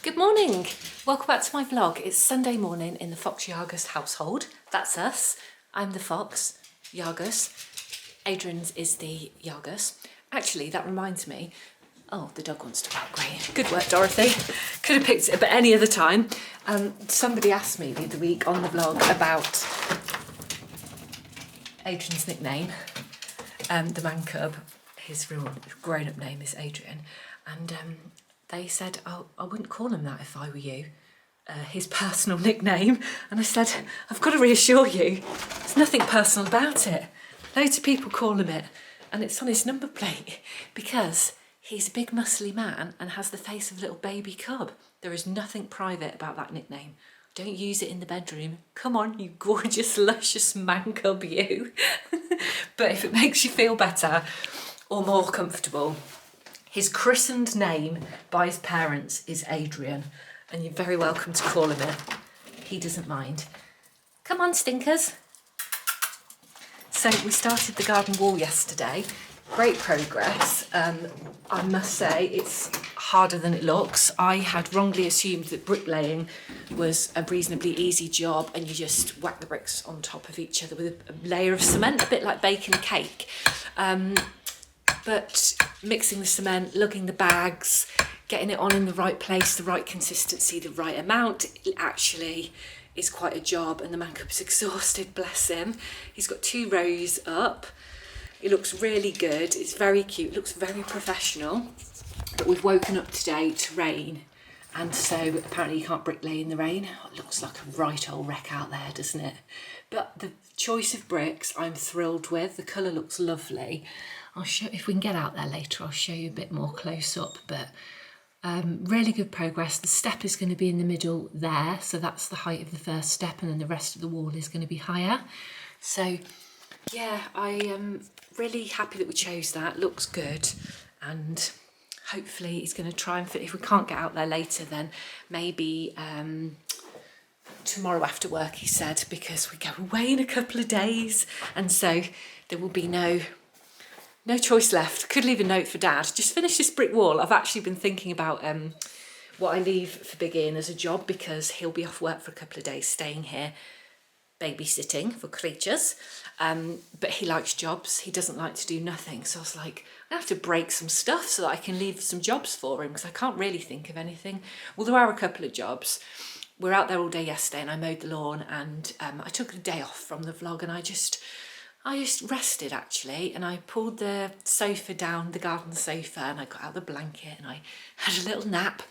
Good morning, welcome back to my vlog. It's Sunday morning in the Fox Yargus household. That's us. I'm the Fox, Yargus. Adrian's is the Yargus. Actually, that reminds me, oh, the dog wants to bark. Great. Good work, Dorothy. Could have picked it at any other time. Somebody asked me the other week on the vlog about Adrian's nickname, the mancub. His real grown-up name is Adrian, and they said, oh, I wouldn't call him that if I were you, his personal nickname. And I said, I've got to reassure you, there's nothing personal about it. Loads of people call him it, and it's on his number plate because he's a big muscly man and has the face of a little baby cub. There is nothing private about that nickname. Don't use it in the bedroom. Come on, you gorgeous, luscious mancub, you. But if it makes you feel better or more comfortable, his christened name by his parents is Adrian, and you're very welcome to call him it. He doesn't mind. Come on, stinkers. So we started the garden wall yesterday. Great progress. I must say it's harder than it looks. I had wrongly assumed that bricklaying was a reasonably easy job and you just whack the bricks on top of each other with a layer of cement, a bit like baking a cake. But mixing the cement, lugging the bags, getting it on in the right place, the right consistency, the right amount, it actually is quite a job, and the mancub's exhausted, bless him. He's got 2 rows up. It looks really good, it's very cute, it looks very professional. But we've woken up today to rain, and so apparently you can't bricklay in the rain. It looks like a right old wreck out there, doesn't it? But the choice of bricks I'm thrilled with. The colour looks lovely. I'll show, if we can get out there later, I'll show you a bit more close up, but really good progress. The step is going to be in the middle there, so that's the height of the first step, and then the rest of the wall is going to be higher. So yeah, I am really happy that we chose that. Looks good, and hopefully he's going to try and fit. If we can't get out there later, then maybe tomorrow after work, he said, because we go away in a couple of days, and so there will be no choice left. Could leave a note for Dad. Just finish this brick wall. I've actually been thinking about what I leave for Big Ian as a job, because he'll be off work for a couple of days, staying here babysitting for creatures. But he likes jobs. He doesn't like to do nothing. So I was like, I have to break some stuff so that I can leave some jobs for him, because I can't really think of anything. Well, there are a couple of jobs. We were out there all day yesterday and I mowed the lawn, and I took a day off from the vlog, and I just rested actually, and I pulled the sofa down, the garden sofa, and I got out the blanket and I had a little nap,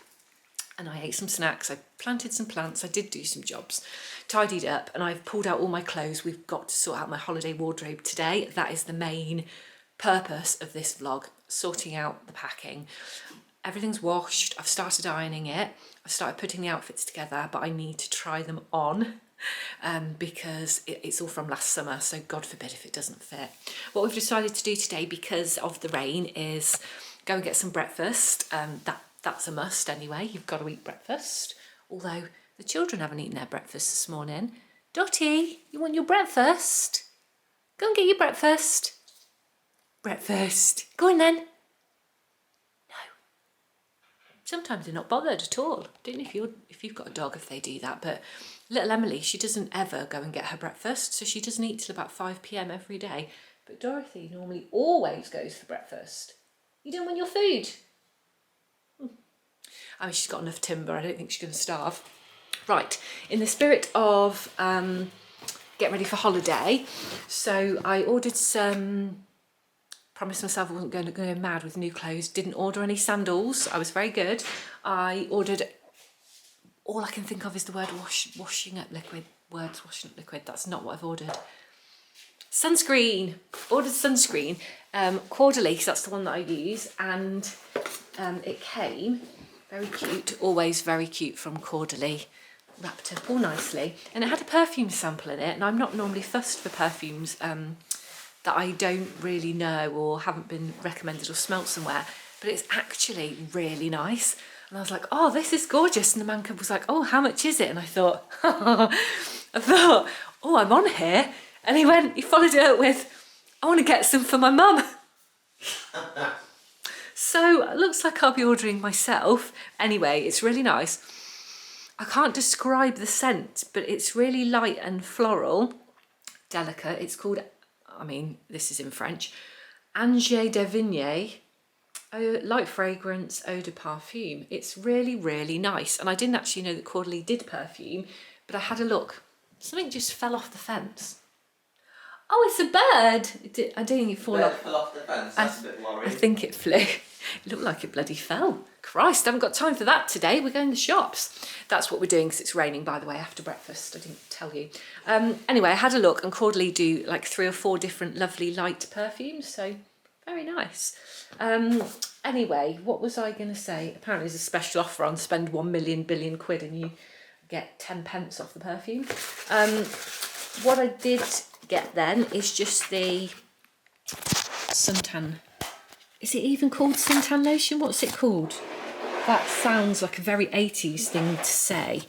and I ate some snacks, I planted some plants, I did do some jobs, tidied up, and I've pulled out all my clothes. We've got to sort out my holiday wardrobe today. That is the main purpose of this vlog, sorting out the packing. Everything's washed, I've started ironing it, I've started putting the outfits together, but I need to try them on. Because it's all from last summer, so God forbid if it doesn't fit. What we've decided to do today, because of the rain, is go and get some breakfast. That's a must anyway, you've got to eat breakfast, although the children haven't eaten their breakfast this morning. Dottie, you want your breakfast? Go and get your breakfast. Breakfast. Go on then. No. Sometimes they're not bothered at all. Don't know if you've got a dog if they do that, but little Emily, she doesn't ever go and get her breakfast, so she doesn't eat till about 5 p.m. every day. But Dorothy normally always goes for breakfast. You don't want your food? I mean, she's got enough timber, I don't think she's going to starve. Right, in the spirit of getting ready for holiday, so I ordered some, promised myself I wasn't going to go mad with new clothes, didn't order any sandals, I was very good. I ordered, all I can think of is the word washing up liquid. Washing up liquid, that's not what I've ordered. Sunscreen, ordered sunscreen, Caudalie, that's the one that I use, and it came, very cute, always very cute from Caudalie, wrapped up all nicely, and it had a perfume sample in it, and I'm not normally fussed for perfumes that I don't really know or haven't been recommended or smelt somewhere, but it's actually really nice. And I was like, oh, this is gorgeous. And the mancub was like, oh, how much is it? And I thought, oh, I'm on here. And he followed it up with, I want to get some for my mum. So it looks like I'll be ordering myself. Anyway, it's really nice. I can't describe the scent, but it's really light and floral, delicate. It's called, I mean, this is in French, Angers de Vigne, light fragrance, eau de parfum. It's really, really nice. And I didn't actually know that Caudalie did perfume, but I had a look. Something just fell off the fence. Oh, it's a bird. I didn't think it fall off. Fell off the fence. That's a bit worrying. I think it flew. It looked like it bloody fell. Christ, I haven't got time for that today. We're going to the shops. That's what we're doing because it's raining, by the way, after breakfast. I didn't tell you. Anyway, I had a look, and Caudalie do like 3 or 4 different lovely light perfumes, so very nice. Anyway, what was I going to say? Apparently there's a special offer on spend 1 million billion quid and you get 10 pence off the perfume. What I did get then is just the suntan. Is it even called suntan lotion? What's it called? That sounds like a very 80s thing to say.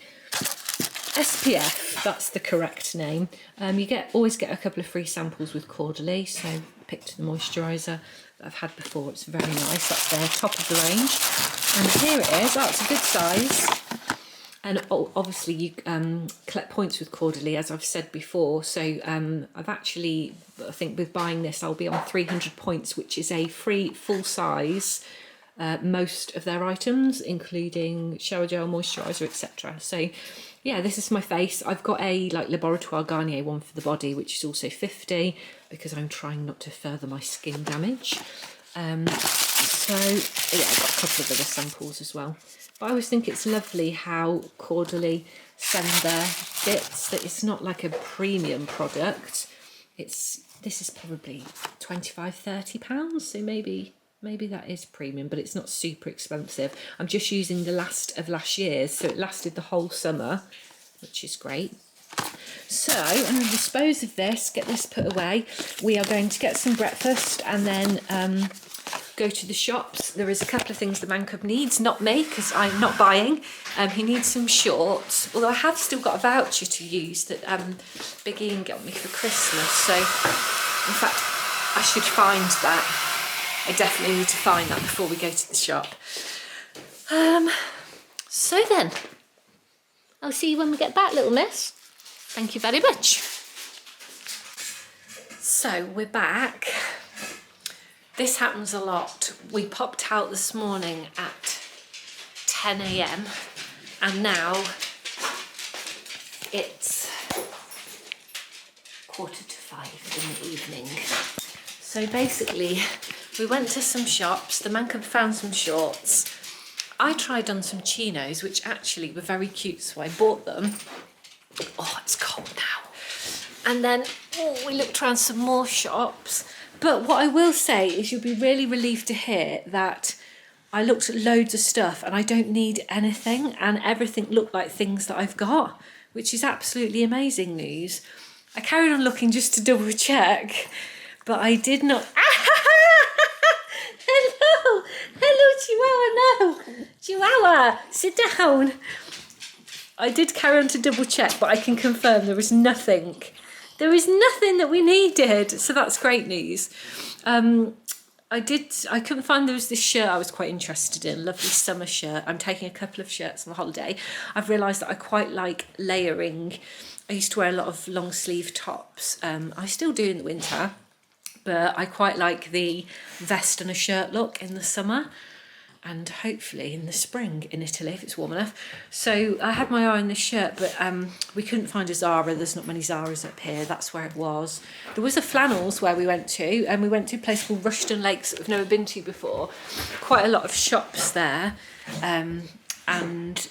SPF, that's the correct name. You always get a couple of free samples with Caudalie, so I picked the moisturiser that I've had before. It's very nice. That's their top of the range. And here it is. Oh, it's a good size. And obviously you collect points with Caudalie, as I've said before. So I've actually, I think with buying this, I'll be on 300 points, which is a free full size, most of their items, including shower gel, moisturiser, etc. So yeah, this is my face. I've got a like Laboratoire Garnier one for the body, which is also 50, because I'm trying not to further my skin damage. So yeah, I've got a couple of other samples as well. But I always think it's lovely how Caudalie send their bits, that it's not like a premium product. This is probably £25–30, so maybe that is premium, but it's not super expensive. I'm just using the last of last year's, so it lasted the whole summer, which is great. So I'm going to dispose of this, get this put away. We are going to get some breakfast and then go to the shops. There is a couple of things the mancub needs, not me, because I'm not buying. He needs some shorts, although I have still got a voucher to use that Big Ian got me for Christmas. So in fact, I should find that. I definitely need to find that before we go to the shop. So then, I'll see you when we get back, little miss. Thank you very much. So we're back. This happens a lot. We popped out this morning at 10 a.m. and now it's 4:45 in the evening. So basically, we went to some shops. The mancub found some shorts. I tried on some chinos, which actually were very cute, so I bought them. Oh, it's cold now. And then we looked around some more shops. But what I will say is you'll be really relieved to hear that I looked at loads of stuff and I don't need anything, and everything looked like things that I've got, which is absolutely amazing news. I carried on looking just to double check, but I did not. Hello, Chihuahua, no. Chihuahua, sit down. I did carry on to double check, but I can confirm there was nothing. There is nothing that we needed, so that's great news. I couldn't find, there was this shirt I was quite interested in, lovely summer shirt. I'm taking a couple of shirts on holiday. I've realised that I quite like layering. I used to wear a lot of long sleeve tops. I still do in the winter, but I quite like the vest and a shirt look in the summer, and hopefully in the spring in Italy if it's warm enough. So I had my eye on this shirt, but we couldn't find a Zara. There's not many Zaras up here. That's where it was. There was a flannels where we went to, and we went to a place called Rushton Lakes that we've never been to before. Quite a lot of shops there, and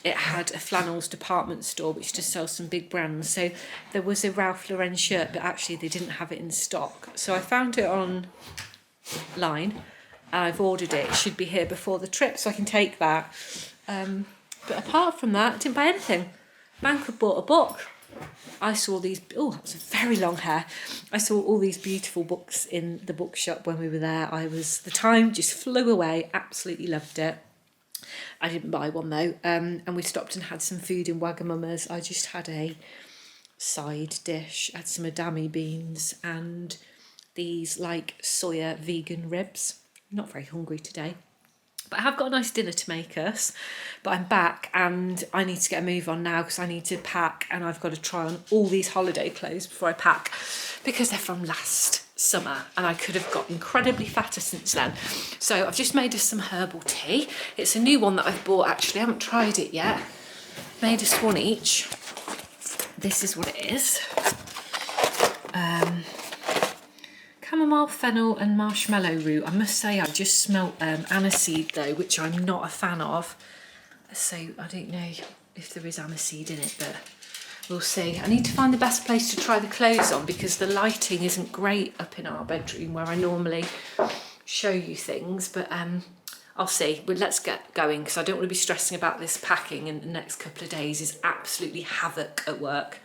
it had a flannels department store which just sells some big brands. So there was a Ralph Lauren shirt, but actually they didn't have it in stock. So I found it online. I've ordered it. It should be here before the trip, so I can take that. But apart from that, I didn't buy anything. Mancub bought a book. I saw these. Oh, that was a very long hair. I saw all these beautiful books in the bookshop when we were there. The time just flew away. Absolutely loved it. I didn't buy one though. And we stopped and had some food in Wagamama's. I just had a side dish. I had some edamame beans and these like soya vegan ribs. Not very hungry today. But I have got a nice dinner to make us, but I'm back and I need to get a move on now because I need to pack, and I've got to try on all these holiday clothes before I pack because they're from last summer and I could have got incredibly fatter since then. So I've just made us some herbal tea. It's a new one that I've bought actually, I haven't tried it yet. Made us one each. This is what it is. Chamomile, fennel and marshmallow root. I must say I just smelt aniseed though, which I'm not a fan of. So I don't know if there is aniseed in it, but we'll see. I need to find the best place to try the clothes on because the lighting isn't great up in our bedroom where I normally show you things, but I'll see. But let's get going because I don't want to be stressing about this packing, and the next couple of days is absolutely havoc at work.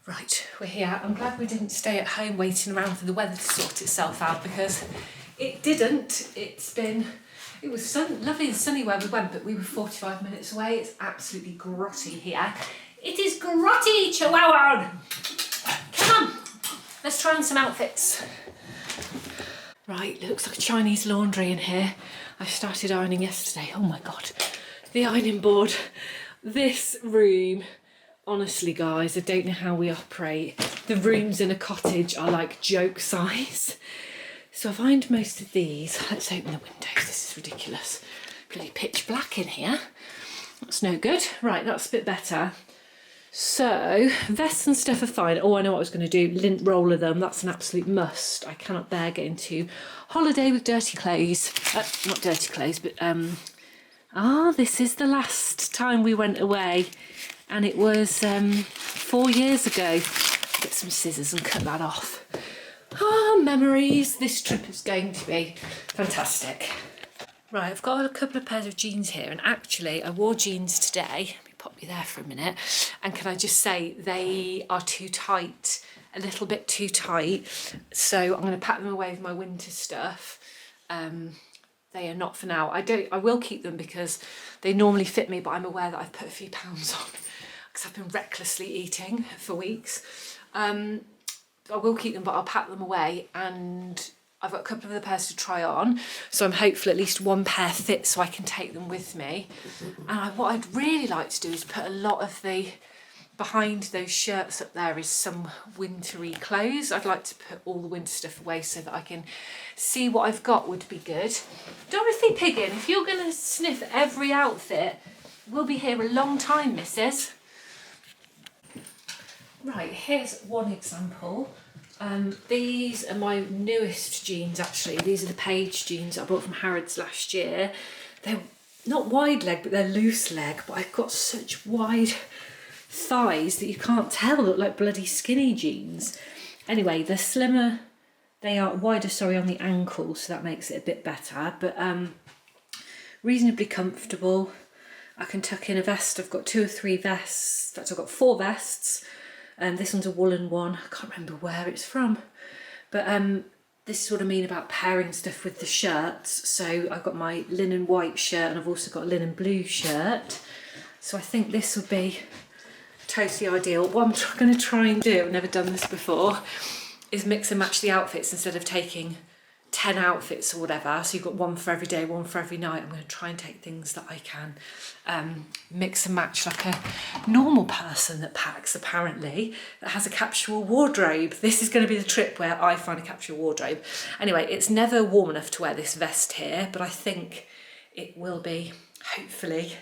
Right, we're here. I'm glad we didn't stay at home waiting around for the weather to sort itself out because it didn't. It was lovely and sunny where we went, but we were 45 minutes away. It's absolutely grotty here. It is grotty, Chihuahua! Come on, let's try on some outfits. Right, it looks like Chinese laundry in here. I started ironing yesterday. Oh my God, the ironing board. This room. Honestly, guys, I don't know how we operate. The rooms in a cottage are like joke size. So I find most of these. Let's open the windows. This is ridiculous. Bloody pitch black in here. That's no good. Right, that's a bit better. So vests and stuff are fine. Oh, I know what I was going to do. Lint roller them. That's an absolute must. I cannot bear getting to holiday with dirty clothes. Not dirty clothes, but this is the last time we went away. And it was 4 years ago. Get some scissors and cut that off. Memories. This trip is going to be fantastic. Right, I've got a couple of pairs of jeans here, and actually I wore jeans today. Let me pop you there for a minute. And can I just say they are too tight, a little bit too tight. So I'm going to pack them away with my winter stuff. They are not for now. I will keep them because they normally fit me, but I'm aware that I've put a few pounds on because I've been recklessly eating for weeks. I will keep them, but I'll pack them away, and I've got a couple of the pairs to try on. So I'm hopeful at least one pair fits so I can take them with me. And what I'd really like to do is put a lot of behind those shirts up there is some wintry clothes. I'd like to put all the winter stuff away so that I can see what I've got would be good. Dorothy Piggin, if you're going to sniff every outfit, we'll be here a long time, missus. Right, here's one example. These are my newest jeans actually. These are the Page jeans I bought from Harrods last year. They're not wide leg, but they're loose leg, but I've got such wide thighs that you can't tell, look like bloody skinny jeans. Anyway, they're slimmer, they are wider, on the ankle, so that makes it a bit better, but reasonably comfortable. I can tuck in a vest. I've got 2 or 3 vests. In fact, I've got 4 vests. This one's a woolen one. I can't remember where it's from, but this is what I mean about pairing stuff with the shirts. So I've got my linen white shirt and I've also got a linen blue shirt. So I think this would be totally ideal. What I'm going to try and do, I've never done this before, is mix and match the outfits instead of taking 10 outfits or whatever. So you've got one for every day, one for every night. I'm going to try and take things that I can mix and match like a normal person that packs, apparently, that has a capsule wardrobe. This is going to be the trip where I find a capsule wardrobe. Anyway, it's never warm enough to wear this vest here, but I think it will be, hopefully,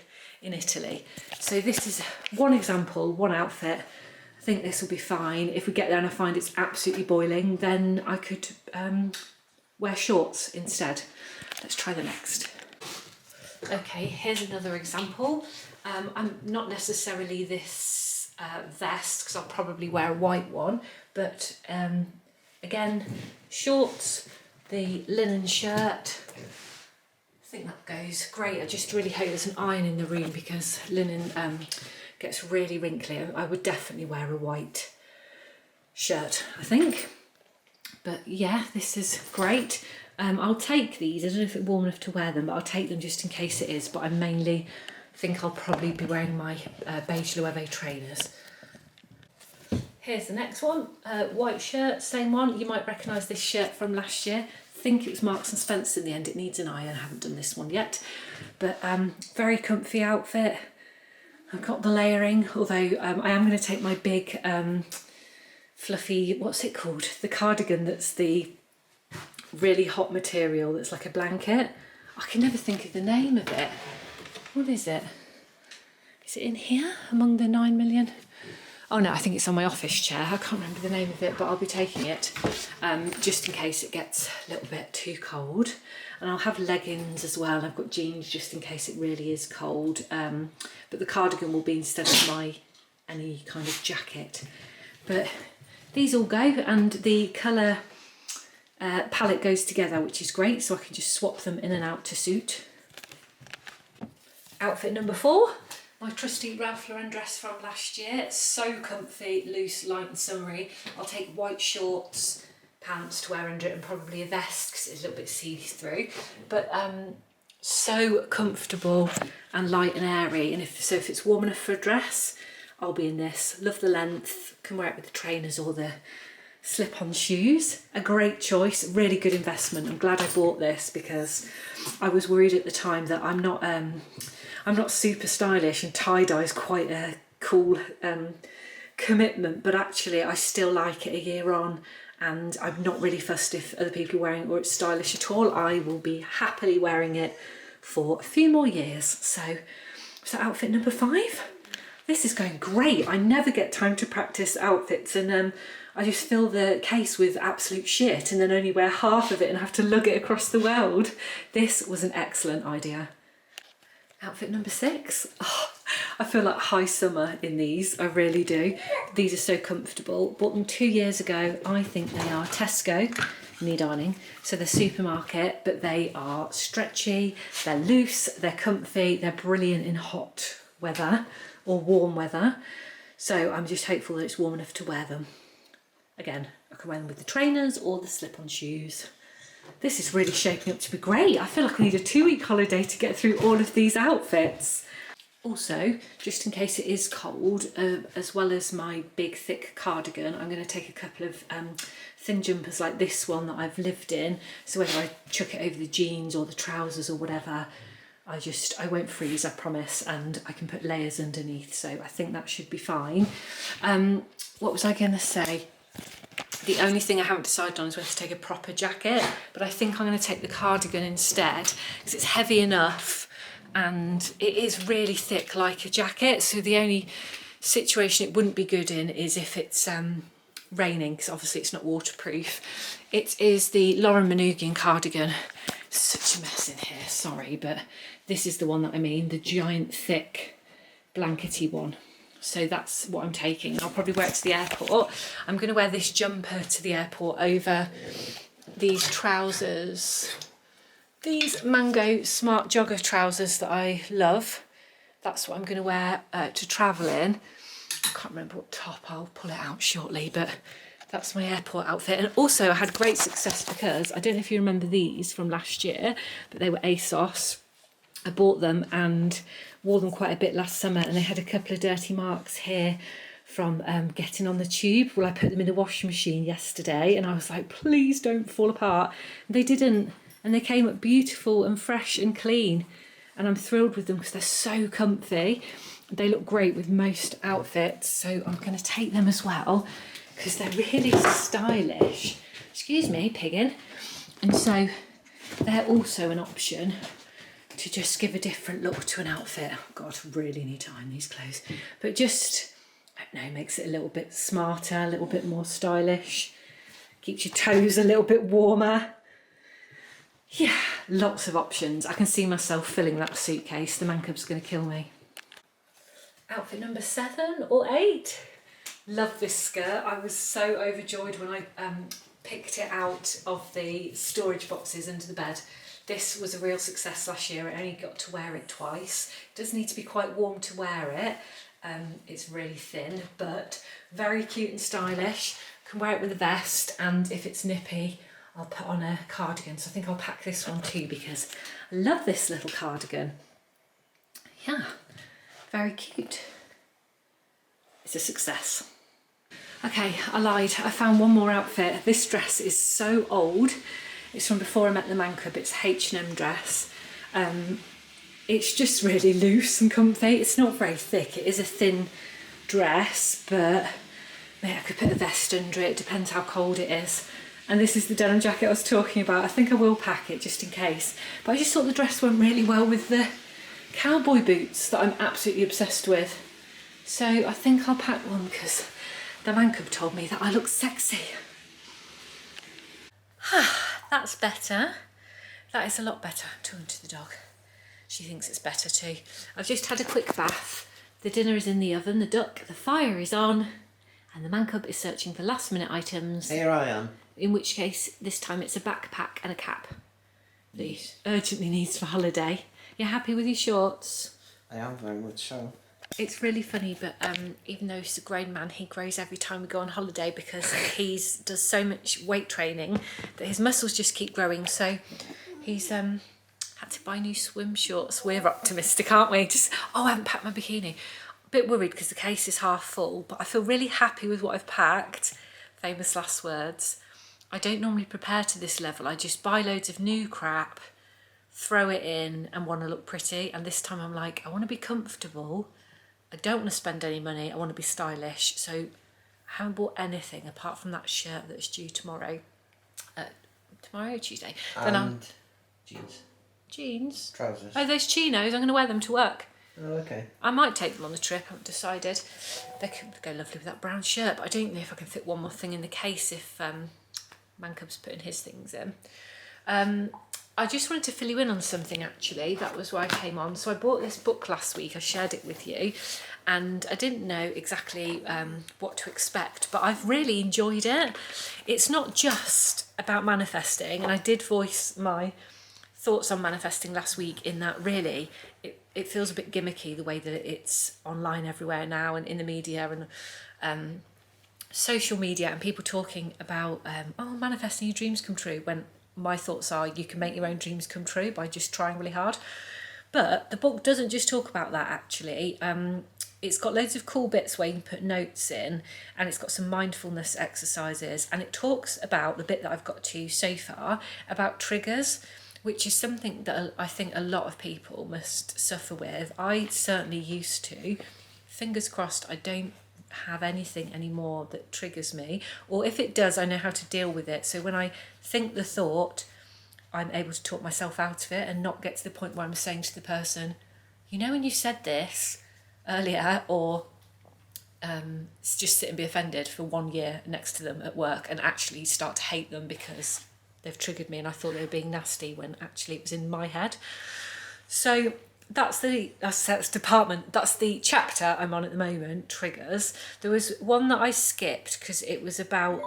in Italy. So this is one example, one outfit. I think this will be fine. If we get there and I find it's absolutely boiling, then I could wear shorts instead. Let's try the next. Okay, here's another example. I'm not necessarily this vest because I'll probably wear a white one, but again, shorts, the linen shirt. I think that goes great. I just really hope there's an iron in the room because linen gets really wrinkly. I would definitely wear a white shirt, I think. But yeah, this is great. I'll take these. I don't know if it's warm enough to wear them, but I'll take them just in case it is. But I mainly think I'll probably be wearing my beige Loewe trainers. Here's the next one. White shirt, same one. You might recognise this shirt from last year. think it was Marks and Spencer in the end. It needs an iron. I haven't done this one yet, but very comfy outfit. I've got the layering, although I am going to take my big fluffy, what's it called? The cardigan that's the really hot material that's like a blanket. I can never think of the name of it. What is it? Is it in here among the 9 million? Oh no, I think it's on my office chair. I can't remember the name of it, but I'll be taking it just in case it gets a little bit too cold. And I'll have leggings as well. I've got jeans just in case it really is cold. But the cardigan will be instead of any kind of jacket. But these all go, and the colour palette goes together, which is great, so I can just swap them in and out to suit. Outfit number 4. My trusty Ralph Lauren dress from last year. It's so comfy, loose, light and summery. I'll take white shorts, pants to wear under it, and probably a vest because it's a little bit see-through. But so comfortable and light and airy. And if it's warm enough for a dress, I'll be in this. Love the length. Can wear it with the trainers or the slip-on shoes. A great choice, really good investment. I'm glad I bought this because I was worried at the time that I'm not super stylish, and tie-dye is quite a cool commitment, but actually I still like it a year on, and I'm not really fussed if other people are wearing it or it's stylish at all. I will be happily wearing it for a few more years. So outfit number 5. This is going great. I never get time to practice outfits, and I just fill the case with absolute shit and then only wear half of it and have to lug it across the world. This was an excellent idea. Outfit number 6. Oh, I feel like high summer in these, I really do. These are so comfortable. Bought them 2 years ago. I think they are Tesco, need ironing. So they're supermarket, but they are stretchy, they're loose, they're comfy, they're brilliant in hot weather or warm weather. So I'm just hopeful that it's warm enough to wear them. Again, I can wear them with the trainers or the slip-on shoes. This is really shaping up to be great. I feel like I need a 2-week holiday to get through all of these outfits. Also, just in case it is cold, as well as my big thick cardigan, I'm going to take a couple of thin jumpers like this one that I've lived in. So whether I chuck it over the jeans or the trousers or whatever, I won't freeze, I promise, and I can put layers underneath. So I think that should be fine. What was I going to say? The only thing I haven't decided on is whether to take a proper jacket, but I think I'm going to take the cardigan instead because it's heavy enough and it is really thick like a jacket. So the only situation it wouldn't be good in is if it's raining, because obviously it's not waterproof. It is the Lauren Manoogian cardigan. Such a mess in here, sorry, but this is the one that I mean, the giant thick blankety one. So that's what I'm taking, and I'll probably wear it to the airport. I'm going to wear this jumper to the airport over these trousers, these Mango Smart Jogger trousers that I love. That's what I'm going to wear to travel in. I can't remember what top, I'll pull it out shortly, but that's my airport outfit. And also I had great success because, I don't know if you remember these from last year, but they were ASOS. I bought them and wore them quite a bit last summer, and they had a couple of dirty marks here from getting on the tube. Well, I put them in the washing machine yesterday and I was like, please don't fall apart. And they didn't, and they came up beautiful and fresh and clean, and I'm thrilled with them because they're so comfy. They look great with most outfits, so I'm going to take them as well because they're really stylish. Excuse me, piggin. And so they're also an option to just give a different look to an outfit. Oh God, I really need to iron these clothes. But just, I don't know, makes it a little bit smarter, a little bit more stylish. Keeps your toes a little bit warmer. Yeah, lots of options. I can see myself filling that suitcase. The mancub's going to kill me. Outfit number 7 or 8. Love this skirt. I was so overjoyed when I picked it out of the storage boxes under the bed. This was a real success last year. I only got to wear it twice. It does need to be quite warm to wear it. It's really thin, but very cute and stylish. Can wear it with a vest, and if it's nippy, I'll put on a cardigan. So I think I'll pack this one too because I love this little cardigan. Yeah, very cute. It's a success. Okay, I lied. I found one more outfit. This dress is so old. It's from before I met the mancub. It's H&M dress. It's just really loose and comfy. It's not very thick. It is a thin dress, but maybe I could put a vest under it. Depends how cold it is. And this is the denim jacket I was talking about. I think I will pack it just in case. But I just thought the dress went really well with the cowboy boots that I'm absolutely obsessed with. So I think I'll pack one because the mancub told me that I look sexy. That's better. That is a lot better. I'm talking to the dog. She thinks it's better too. I've just had a quick bath. The dinner is in the oven, the fire is on, and the mancub is searching for last minute items. Here I am. In which case, this time it's a backpack and a cap that he urgently needs for holiday. You're happy with your shorts? I am very much so. It's really funny, but even though he's a grown man, he grows every time we go on holiday because he does so much weight training that his muscles just keep growing. So he's had to buy new swim shorts. We're optimistic, aren't we? I haven't packed my bikini. A bit worried because the case is half full, but I feel really happy with what I've packed. Famous last words. I don't normally prepare to this level. I just buy loads of new crap, throw it in and want to look pretty. And this time I'm like, I want to be comfortable. I don't want to spend any money. I want to be stylish. So I haven't bought anything apart from that shirt that's due tomorrow. Tomorrow or Tuesday. And jeans. Jeans? Trousers. Oh, those chinos. I'm going to wear them to work. Oh, okay. I might take them on the trip. I haven't decided. They could go lovely with that brown shirt, but I don't know if I can fit one more thing in the case if Mancub's putting his things in. I just wanted to fill you in on something actually. That was why I came on. So I bought this book last week. I shared it with you and I didn't know exactly what to expect, but I've really enjoyed it. It's not just about manifesting, and I did voice my thoughts on manifesting last week in that really it feels a bit gimmicky the way that it's online everywhere now and in the media and social media and people talking about manifesting your dreams come true, when my thoughts are you can make your own dreams come true by just trying really hard. But the book doesn't just talk about that actually. It's got loads of cool bits where you can put notes in, and it's got some mindfulness exercises, and it talks about the bit that I've got to so far about triggers, which is something that I think a lot of people must suffer with. I certainly used to. Fingers crossed I don't have anything anymore that triggers me, or if it does I know how to deal with it. So when I think the thought, I'm able to talk myself out of it and not get to the point where I'm saying to the person, you know when you said this earlier, or just sit and be offended for 1 year next to them at work and actually start to hate them because they've triggered me and I thought they were being nasty when actually it was in my head. So that's the chapter I'm on at the moment, triggers. There was one that I skipped because it was about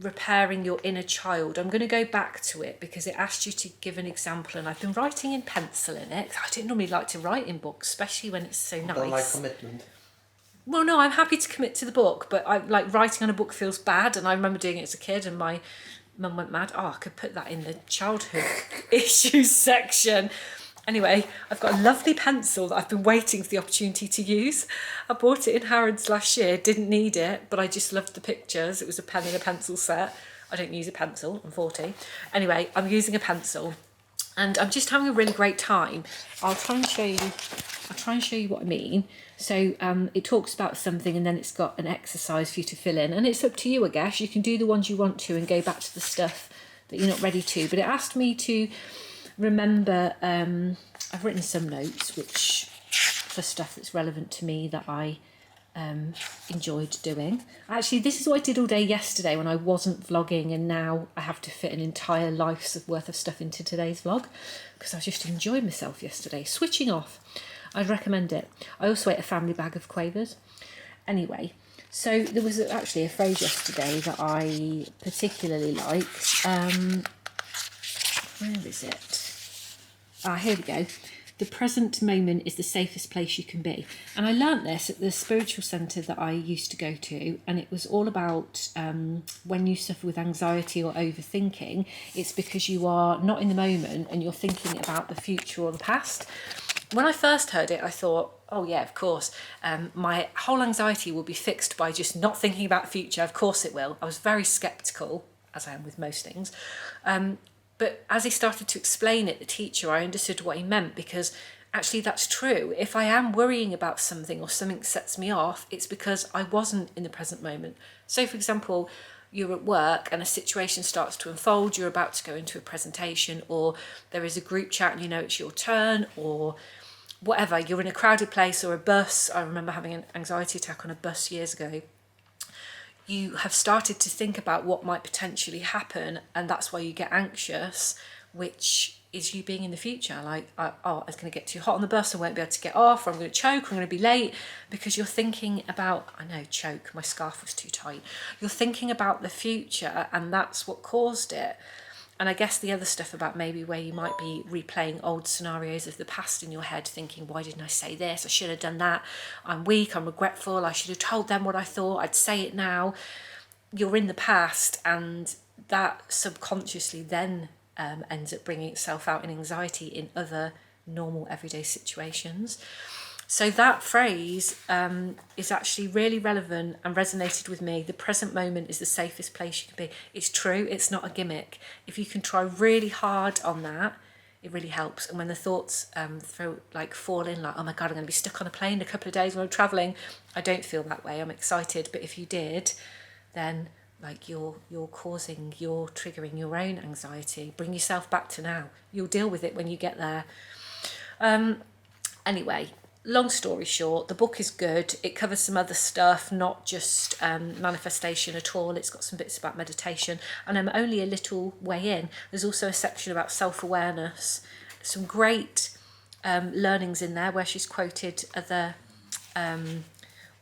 repairing your inner child. I'm going to go back to it because it asked you to give an example, and I've been writing in pencil in it. I don't normally like to write in books, especially when it's so nice. Don't like commitment. Well, no, I'm happy to commit to the book, but I like writing on a book feels bad, and I remember doing it as a kid and my mum went mad. I could put that in the childhood issues section. Anyway, I've got a lovely pencil that I've been waiting for the opportunity to use. I bought it in Harrods last year, didn't need it, but I just loved the pictures. It was a pen and a pencil set. I don't use a pencil, I'm 40. Anyway, I'm using a pencil and I'm just having a really great time. I'll try and show you what I mean. So it talks about something and then it's got an exercise for you to fill in, and it's up to you, I guess. You can do the ones you want to and go back to the stuff that you're not ready to. But it asked me to remember, I've written some notes which for stuff that's relevant to me that I enjoyed doing. Actually, this is what I did all day yesterday when I wasn't vlogging, and now I have to fit an entire life's worth of stuff into today's vlog because I was just enjoying myself yesterday, switching off. I'd recommend it. I also ate a family bag of Quavers. Anyway, so there was actually a phrase yesterday that I particularly liked. Where is it? Here we go. The present moment is the safest place you can be. And I learnt this at the spiritual centre that I used to go to, and it was all about when you suffer with anxiety or overthinking, it's because you are not in the moment and you're thinking about the future or the past. When I first heard it, I thought, oh yeah, of course, my whole anxiety will be fixed by just not thinking about the future. Of course it will. I was very sceptical. as I am with most things. But as he started to explain it, the teacher, I understood what he meant, because actually that's true. If I am worrying about something or something sets me off, it's because I wasn't in the present moment. So for example, you're at work and a situation starts to unfold, you're about to go into a presentation, or there is a group chat and you know it's your turn, or whatever, you're in a crowded place or a bus. I remember having an anxiety attack on a bus years ago. You have started to think about what might potentially happen, and that's why you get anxious, which is you being in the future, like, it's going to get too hot on the bus, I won't be able to get off, or I'm going to choke, or I'm going to be late, because you're thinking about, I know, choke, my scarf was too tight. You're thinking about the future, and that's what caused it. And I guess the other stuff about maybe where you might be replaying old scenarios of the past in your head, thinking, why didn't I say this? I should have done that. I'm weak, I'm regretful, I should have told them what I thought, I'd say it now. You're in the past, and that subconsciously then ends up bringing itself out in anxiety in other normal everyday situations. So that phrase is actually really relevant and resonated with me. The present moment is the safest place you can be. It's true, it's not a gimmick. If you can try really hard on that, it really helps. And when the thoughts fall in, like, oh my God, I'm going to be stuck on a plane in a couple of days when I'm travelling, I don't feel that way. I'm excited. But if you did, then you're triggering your own anxiety. Bring yourself back to now. You'll deal with it when you get there. Anyway, long story short, the book is good. It covers some other stuff, not just manifestation at all. It's got some bits about meditation, and I'm only a little way in. There's also a section about self-awareness, some great learnings in there where she's quoted other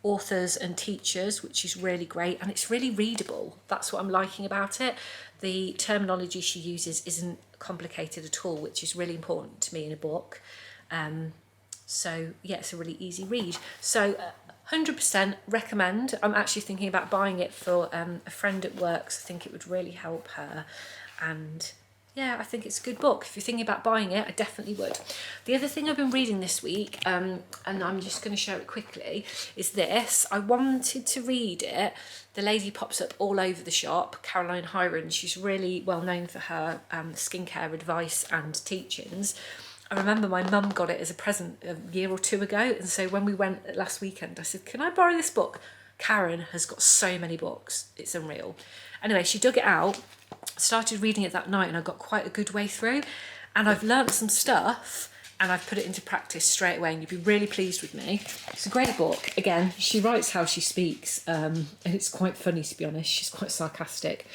authors and teachers, which is really great, and it's really readable. That's what I'm liking about it. The terminology she uses isn't complicated at all, which is really important to me in a book. So yeah, it's a really easy read. So 100% recommend. I'm actually thinking about buying it for a friend at work, so I think it would really help her. And yeah, I think it's a good book. If you're thinking about buying it, I definitely would. The other thing I've been reading this week, and I'm just going to share it quickly, is this. I wanted to read it. The lady pops up all over the shop, Caroline Hyron. She's really well known for her skincare advice and teachings. I remember my mum got it as a present a year or two ago, and so when we went last weekend, I said, can I borrow this book? Karen has got so many books, it's unreal. Anyway, she dug it out, started reading it that night, and I got quite a good way through, and I've learnt some stuff, and I've put it into practice straight away, and you'd be really pleased with me. It's a great book. Again, she writes how she speaks, and it's quite funny, to be honest. She's quite sarcastic.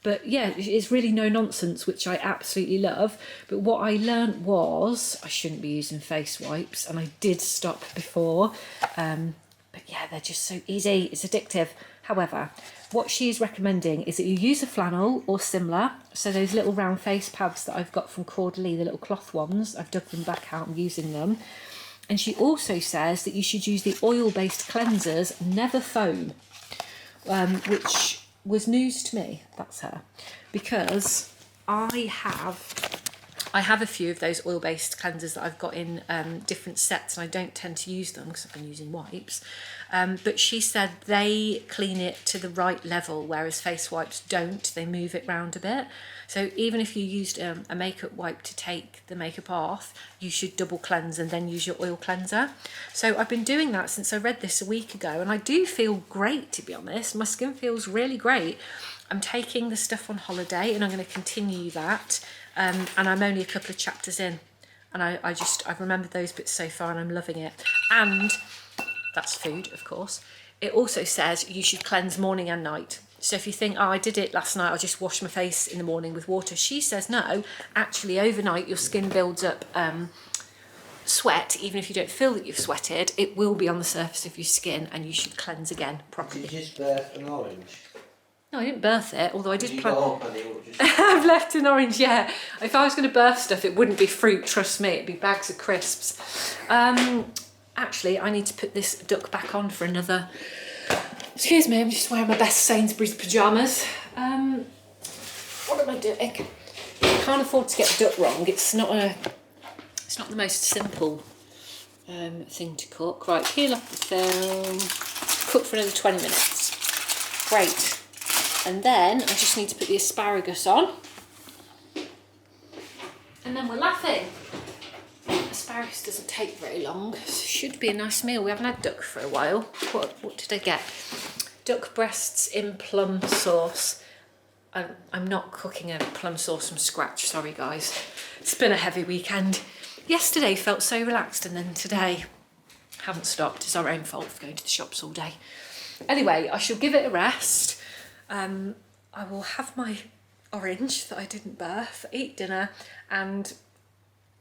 But yeah, it's really no nonsense, which I absolutely love. But what I learnt was I shouldn't be using face wipes, and I did stop before. But yeah, they're just so easy. It's addictive. However, what she's recommending is that you use a flannel or similar. So those little round face pads that I've got from Caudalie, the little cloth ones, I've dug them back out and using them. And she also says that you should use the oil-based cleansers, never foam, which was news to me. That's her, because I have a few of those oil-based cleansers that I've got in different sets, and I don't tend to use them because I've been using wipes. But she said they clean it to the right level, whereas face wipes don't. They move it round a bit. So even if you used a makeup wipe to take the makeup off, you should double cleanse and then use your oil cleanser. So I've been doing that since I read this a week ago, and I do feel great, to be honest. My skin feels really great. I'm taking the stuff on holiday, and I'm going to continue that. And I'm only a couple of chapters in, and I've remembered those bits so far, and I'm loving it. And that's food, of course. It also says you should cleanse morning and night. So if you think, oh, I did it last night, I'll just wash my face in the morning with water. She says, no, actually overnight your skin builds up sweat. Even if you don't feel that you've sweated, it will be on the surface of your skin, and you should cleanse again properly. Did you just birth an orange? No, I didn't birth it, although I did Did just... I've left an orange, yeah. If I was going to birth stuff, it wouldn't be fruit, trust me, it'd be bags of crisps. Actually, I need to put this duck back on for another... Excuse me, I'm just wearing my best Sainsbury's pyjamas. What am I doing? I can't afford to get the duck wrong. It's not the most simple thing to cook. Right, peel off the film. Cook for another 20 minutes. Great. And then I just need to put the asparagus on. And then we're laughing. Asparagus doesn't take very long. Should be a nice meal. We haven't had duck for a while. What did I get? Duck breasts in plum sauce. I'm not cooking a plum sauce from scratch, sorry guys. It's been a heavy weekend. Yesterday felt so relaxed, and then today haven't stopped. It's our own fault for going to the shops all day. Anyway, I shall give it a rest. I will have my orange that I didn't birth, eat dinner, and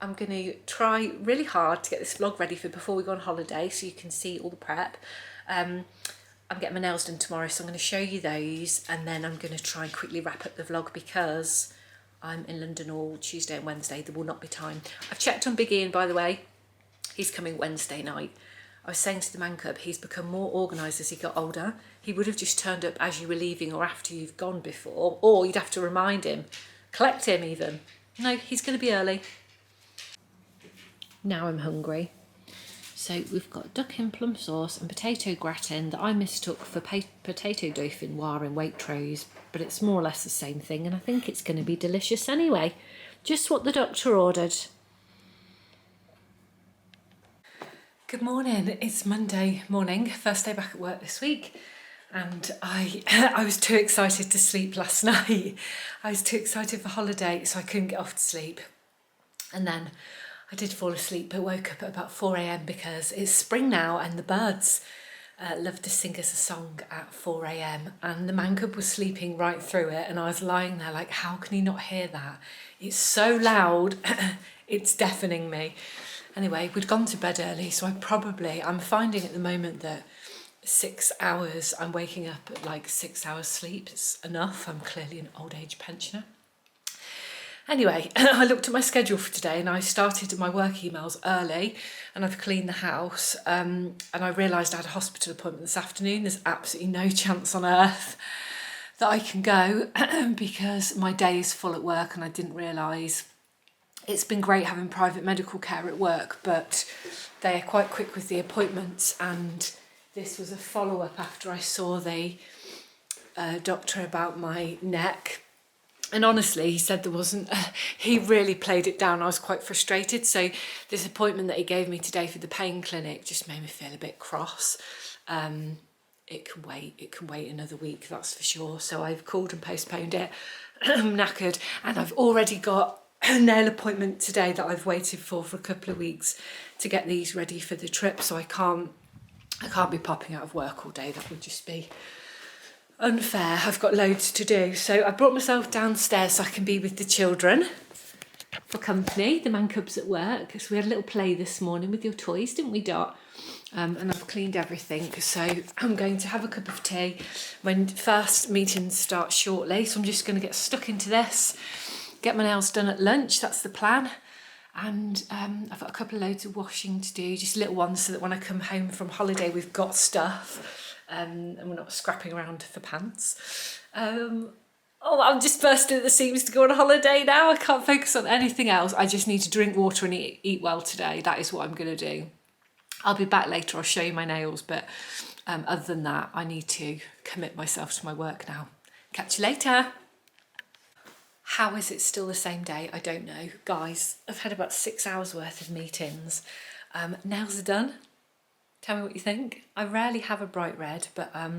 I'm going to try really hard to get this vlog ready for before we go on holiday so you can see all the prep. I'm getting my nails done tomorrow, so I'm going to show you those, and then I'm going to try and quickly wrap up the vlog because I'm in London all Tuesday and Wednesday. There will not be time. I've checked on Big Ian, by the way. He's coming Wednesday night. I was saying to the mancub, he's become more organised as he got older. He would have just turned up as you were leaving or after you've gone before, or you'd have to remind him, collect him even. No, he's going to be early. Now I'm hungry. So we've got duck in plum sauce and potato gratin that I mistook for potato dauphinoise in Waitrose, but it's more or less the same thing, and I think it's going to be delicious anyway. Just what the doctor ordered. Good morning, it's Monday morning, first day back at work this week, and I was too excited to sleep last night. I was too excited for holiday, so I couldn't get off to sleep. And then I did fall asleep, but woke up at about 4 a.m. because it's spring now and the birds love to sing us a song at 4 a.m. and the mancub was sleeping right through it, and I was lying there like, how can he not hear that? It's so loud, it's deafening me. Anyway, we'd gone to bed early, so I'm finding at the moment that 6 hours, I'm waking up at like 6 hours sleep. It's enough. I'm clearly an old age pensioner. Anyway, I looked at my schedule for today and I started my work emails early, and I've cleaned the house, and I realised I had a hospital appointment this afternoon. There's absolutely no chance on earth that I can go because my day is full at work, and I didn't realise. It's been great having private medical care at work, but they are quite quick with the appointments, and this was a follow-up after I saw the doctor about my neck. And honestly, he said there wasn't, he really played it down. I was quite frustrated. So this appointment that he gave me today for the pain clinic just made me feel a bit cross. It can wait another week, that's for sure. So I've called and postponed it. I'm knackered, and I've already got a nail appointment today that I've waited for a couple of weeks to get these ready for the trip. So I can't be popping out of work all day. That would just be unfair. I've got loads to do. So I brought myself downstairs so I can be with the children for company. The mancub's at work, because we had a little play this morning with your toys, didn't we, Dot? And I've cleaned everything, so I'm going to have a cup of tea when first meetings start shortly. So I'm just going to get stuck into this, get my nails done at lunch, that's the plan. And I've got a couple of loads of washing to do, just little ones, so that when I come home from holiday we've got stuff, and we're not scrapping around for pants. I'm just bursting at the seams to go on a holiday now. I can't focus on anything else. I just need to drink water and eat well today. That is what I'm going to do. I'll be back later, I'll show you my nails, but other than that, I need to commit myself to my work now. Catch you later. How is it still the same day? I don't know. Guys, I've had about 6 hours worth of meetings. Nails are done. Tell me what you think. I rarely have a bright red, but I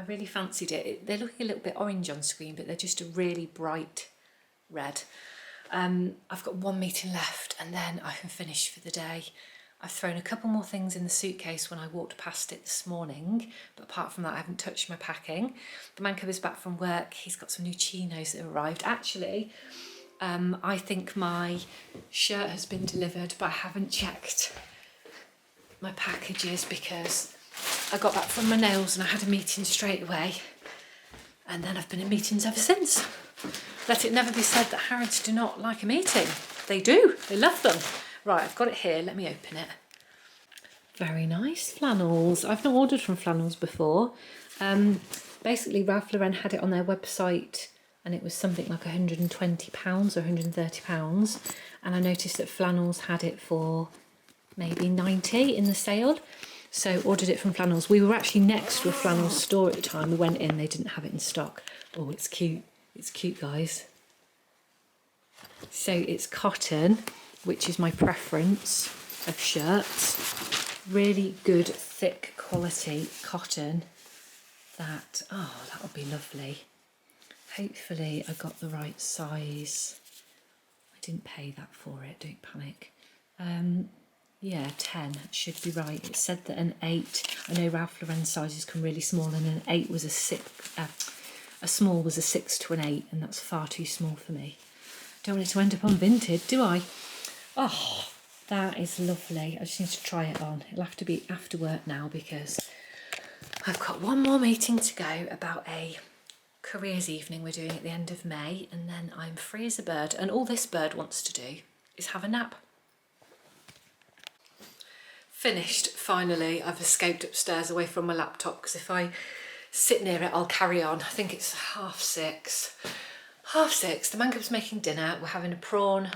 really fancied it. They're looking a little bit orange on screen, but they're just a really bright red. I've got one meeting left and then I can finish for the day. I've thrown a couple more things in the suitcase when I walked past it this morning, but apart from that I haven't touched my packing. The mancub is back from work. He's got some new chinos that have arrived. Actually, I think my shirt has been delivered, but I haven't checked my packages because I got back from my nails and I had a meeting straight away, and then I've been in meetings ever since. Let it never be said that Harrods do not like a meeting. They do, they love them. Right, I've got it here, let me open it. Very nice flannels. I've not ordered from flannels before. Basically Ralph Lauren had it on their website and it was something like £120 or £130, and I noticed that flannels had it for maybe 90 in the sale, so ordered it from flannels. We were actually next to a flannels store at the time. We went in, they didn't have it in stock. Oh, it's cute. It's cute, guys. So it's cotton, which is my preference of shirts. Really good, thick quality cotton. That'll be lovely. Hopefully I got the right size. I didn't pay that for it, don't panic. Yeah, 10 should be right. It said that an 8, I know Ralph Lauren sizes come really small, and an 8 was a 6, a small was a 6 to an 8, and that's far too small for me. Don't want it to end up on Vinted, do I? Oh, that is lovely. I just need to try it on. It'll have to be after work now because I've got one more meeting to go about a careers evening we're doing at the end of May, and then I'm free as a bird, and all this bird wants to do is have a nap. Finished, finally. I've escaped upstairs away from my laptop because if I sit near it I'll carry on. I think it's 6:30. 6:30, the mancub's making dinner. We're having a prawn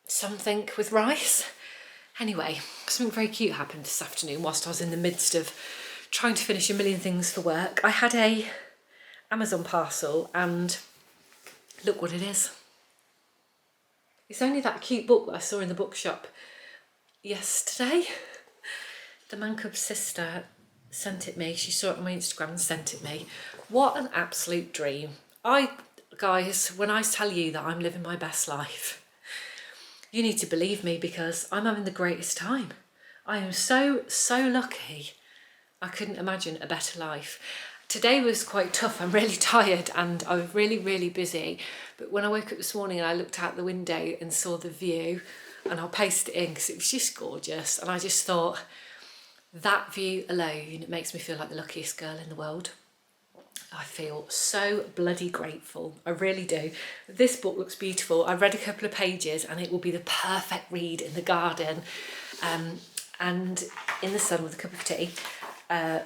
something with rice. Anyway, something very cute happened this afternoon whilst I was in the midst of trying to finish a million things for work. I had a Amazon parcel and look what it is. It's only that cute book that I saw in the bookshop yesterday. The mancub's sister sent it me. She saw it on my Instagram and sent it me. What an absolute dream. Guys, when I tell you that I'm living my best life, you need to believe me because I'm having the greatest time. I am so lucky. I couldn't imagine a better life. Today was quite tough. I'm really tired and I was really busy. But when I woke up this morning and I looked out the window and saw the view, and I'll paste it in because it was just gorgeous, and I just thought that view alone makes me feel like the luckiest girl in the world. I feel so bloody grateful. I really do. This book looks beautiful. I've read a couple of pages and it will be the perfect read in the garden and in the sun with a cup of tea,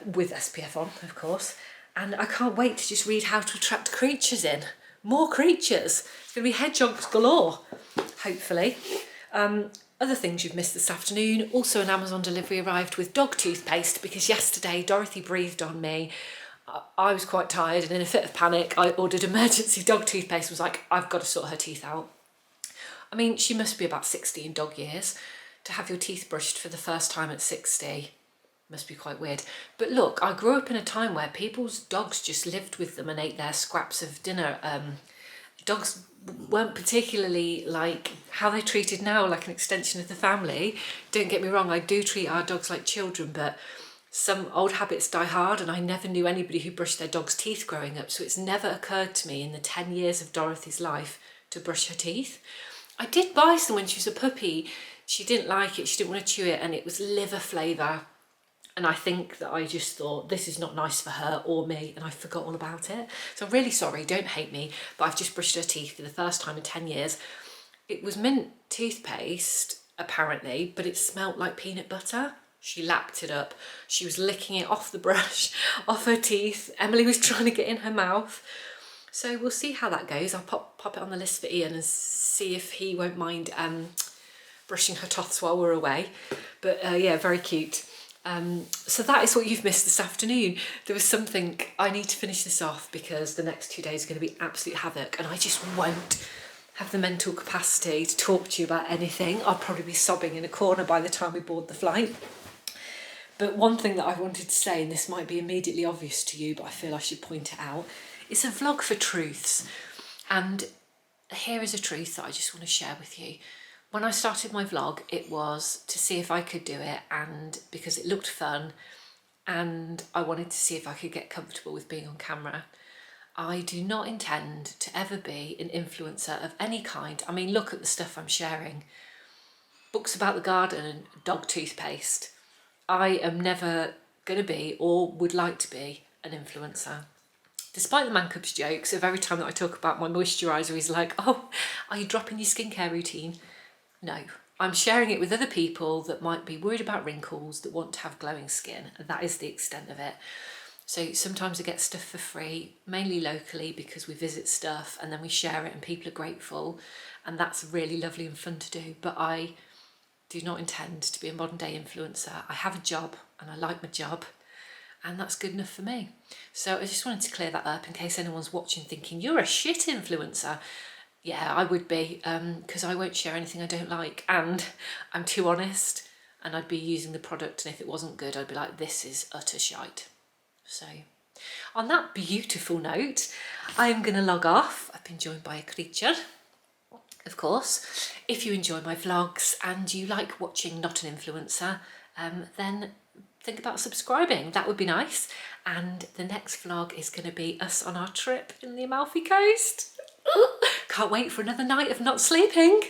with SPF on, of course. And I can't wait to just read how to attract creatures in. More creatures. It's going to be hedgehogs galore, hopefully. Other things you've missed this afternoon. Also an Amazon delivery arrived with dog toothpaste because yesterday Dorothy breathed on me. I was quite tired and in a fit of panic I ordered emergency dog toothpaste. Was like, I've got to sort her teeth out. I mean, she must be about 60 in dog years. To have your teeth brushed for the first time at 60 must be quite weird. But look, I grew up in a time where people's dogs just lived with them and ate their scraps of dinner. Dogs weren't particularly like how they're treated now, like an extension of the family. Don't get me wrong, I do treat our dogs like children, but some old habits die hard, and I never knew anybody who brushed their dog's teeth growing up, so it's never occurred to me in the 10 years of Dorothy's life to brush her teeth. I did buy some when she was a puppy. She didn't like it, she didn't want to chew it, and it was liver flavour. And I think that I just thought, this is not nice for her or me, and I forgot all about it. So I'm really sorry, don't hate me, but I've just brushed her teeth for the first time in 10 years. It was mint toothpaste, apparently, but it smelt like peanut butter. She lapped it up. She was licking it off the brush, off her teeth. Emily was trying to get in her mouth. So we'll see how that goes. I'll pop it on the list for Ian and see if he won't mind brushing her toths while we're away. But yeah, very cute. So that is what you've missed this afternoon. There was something, I need to finish this off because the next 2 days are going to be absolute havoc and I just won't have the mental capacity to talk to you about anything. I'll probably be sobbing in a corner by the time we board the flight. But one thing that I wanted to say, and this might be immediately obvious to you, but I feel I should point it out, it's a vlog for truths. And here is a truth that I just want to share with you. When I started my vlog, it was to see if I could do it, and because it looked fun and I wanted to see if I could get comfortable with being on camera. I do not intend to ever be an influencer of any kind. I mean, look at the stuff I'm sharing. Books about the garden, dog toothpaste. I am never going to be or would like to be an influencer. Despite the mancub's jokes of every time that I talk about my moisturiser, he's like, oh, are you dropping your skincare routine? No, I'm sharing it with other people that might be worried about wrinkles, that want to have glowing skin. And that is the extent of it. So sometimes I get stuff for free, mainly locally because we visit stuff and then we share it and people are grateful. And that's really lovely and fun to do. But I do not intend to be a modern day influencer. I have a job and I like my job. and that's good enough for me. So I just wanted to clear that up in case anyone's watching thinking, you're a shit influencer. Yeah, I would be, because I won't share anything I don't like, and I'm too honest, and I'd be using the product, and if it wasn't good, I'd be like, this is utter shite. So on that beautiful note, I'm going to log off. I've been joined by a creature, of course. If you enjoy my vlogs and you like watching Not an Influencer, then think about subscribing. That would be nice. And the next vlog is going to be us on our trip in the Amalfi Coast. Can't wait for another night of not sleeping.